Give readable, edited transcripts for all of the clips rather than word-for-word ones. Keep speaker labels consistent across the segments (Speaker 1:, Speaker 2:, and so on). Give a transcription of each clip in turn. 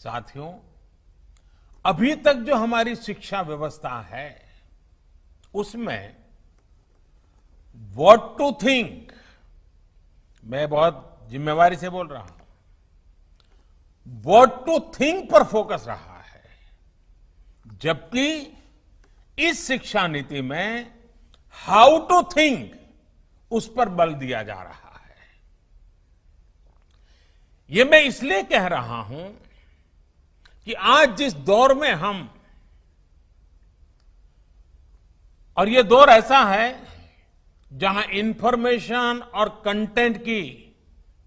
Speaker 1: साथियों, अभी तक जो हमारी शिक्षा व्यवस्था है उसमें व्हाट टू थिंक, मैं बहुत जिम्मेवारी से बोल रहा हूं, व्हाट टू थिंक पर फोकस रहा है, जबकि इस शिक्षा नीति में हाउ टू थिंक उस पर बल दिया जा रहा है। ये मैं इसलिए कह रहा हूं कि आज जिस दौर में हम, और ये दौर ऐसा है जहां इंफॉर्मेशन और कंटेंट की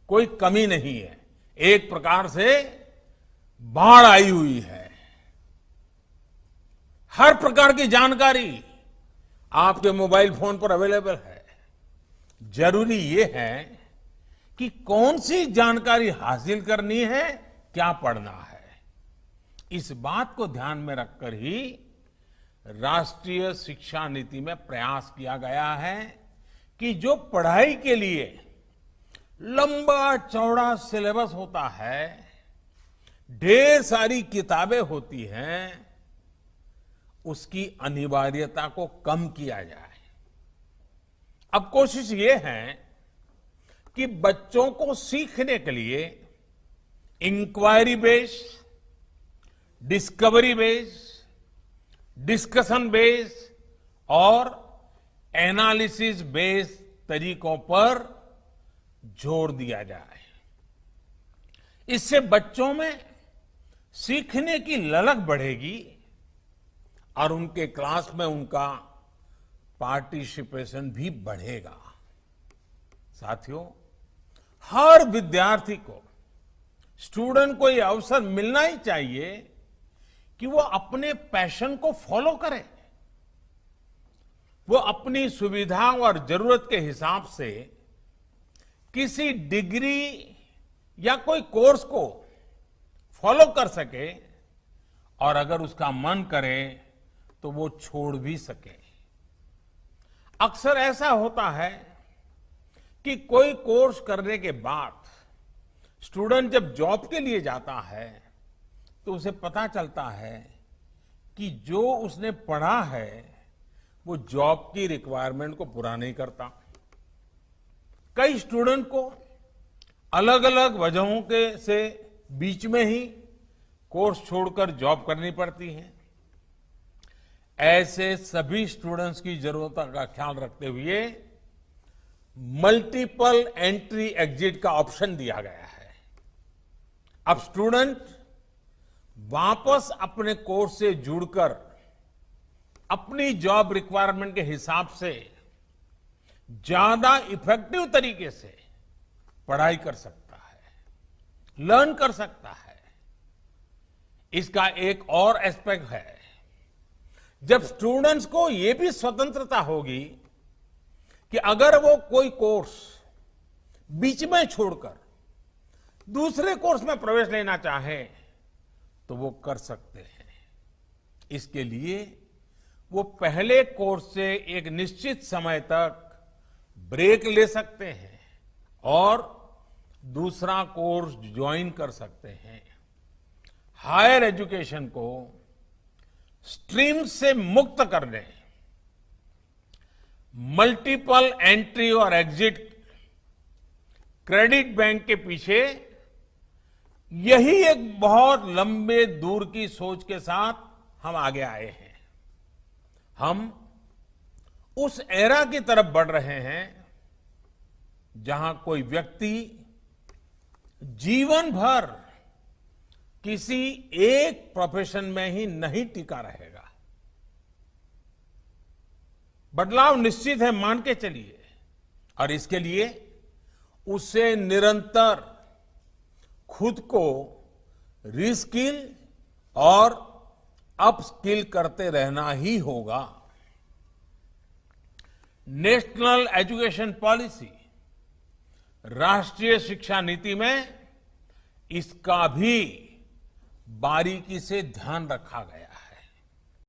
Speaker 1: कोई कमी नहीं है, एक प्रकार से बाढ़ आई हुई है। हर प्रकार की जानकारी आपके मोबाइल फोन पर अवेलेबल है। जरूरी ये है कि कौन सी जानकारी हासिल करनी है, क्या पढ़ना है। इस बात को ध्यान में रखकर ही राष्ट्रीय शिक्षा नीति में प्रयास किया गया है कि जो पढ़ाई के लिए लंबा चौड़ा सिलेबस होता है, ढेर सारी किताबें होती हैं, उसकी अनिवार्यता को कम किया जाए। अब कोशिश ये है कि बच्चों को सीखने के लिए inquiry based, discovery based, discussion based और एनालिसिस बेस्ड तरीकों पर जोर दिया जाए। इससे बच्चों में सीखने की ललक बढ़ेगी और उनके क्लास में उनका पार्टिसिपेशन भी बढ़ेगा। साथियों, हर विद्यार्थी को, स्टूडेंट को यह अवसर मिलना ही चाहिए कि वो अपने पैशन को फॉलो करे। वो अपनी सुविधा और जरूरत के हिसाब से किसी डिग्री या कोई कोर्स को फॉलो कर सके और अगर उसका मन करे तो वो छोड़ भी सके। अक्सर ऐसा होता है कि कोई कोर्स करने के बाद स्टूडेंट जब जॉब के लिए जाता है तो उसे पता चलता है कि जो उसने पढ़ा है वो जॉब की रिक्वायरमेंट को पूरा नहीं करता। कई स्टूडेंट को अलग अलग वजहों के से बीच में ही कोर्स छोड़कर जॉब करनी पड़ती है। ऐसे सभी स्टूडेंट्स की जरूरतों का ख्याल रखते हुए मल्टीपल एंट्री एग्जिट का ऑप्शन दिया गया है। अब स्टूडेंट वापस अपने कोर्स से जुड़कर अपनी जॉब रिक्वायरमेंट के हिसाब से ज्यादा इफेक्टिव तरीके से पढ़ाई कर सकता है, लर्न कर सकता है। इसका एक और एस्पेक्ट है, जब स्टूडेंट्स को यह भी स्वतंत्रता होगी कि अगर वो कोई कोर्स बीच में छोड़कर दूसरे कोर्स में प्रवेश लेना चाहे तो वो कर सकते हैं। इसके लिए वो पहले कोर्स से एक निश्चित समय तक ब्रेक ले सकते हैं और दूसरा कोर्स ज्वाइन कर सकते हैं। हायर एजुकेशन को स्ट्रीम से मुक्त करने, मल्टीपल एंट्री और एग्जिट क्रेडिट बैंक के पीछे यही एक बहुत लंबे दूर की सोच के साथ हम आगे आए हैं। हम उस एरा की तरफ बढ़ रहे हैं जहां कोई व्यक्ति जीवन भर किसी एक प्रोफेशन में ही नहीं टिका रहेगा। बदलाव निश्चित है, मान के चलिए, और इसके लिए उसे निरंतर खुद को रीस्किल और अपस्किल करते रहना ही होगा। नेशनल एजुकेशन पॉलिसी, राष्ट्रीय शिक्षा नीति में इसका भी बारीकी से ध्यान रखा गया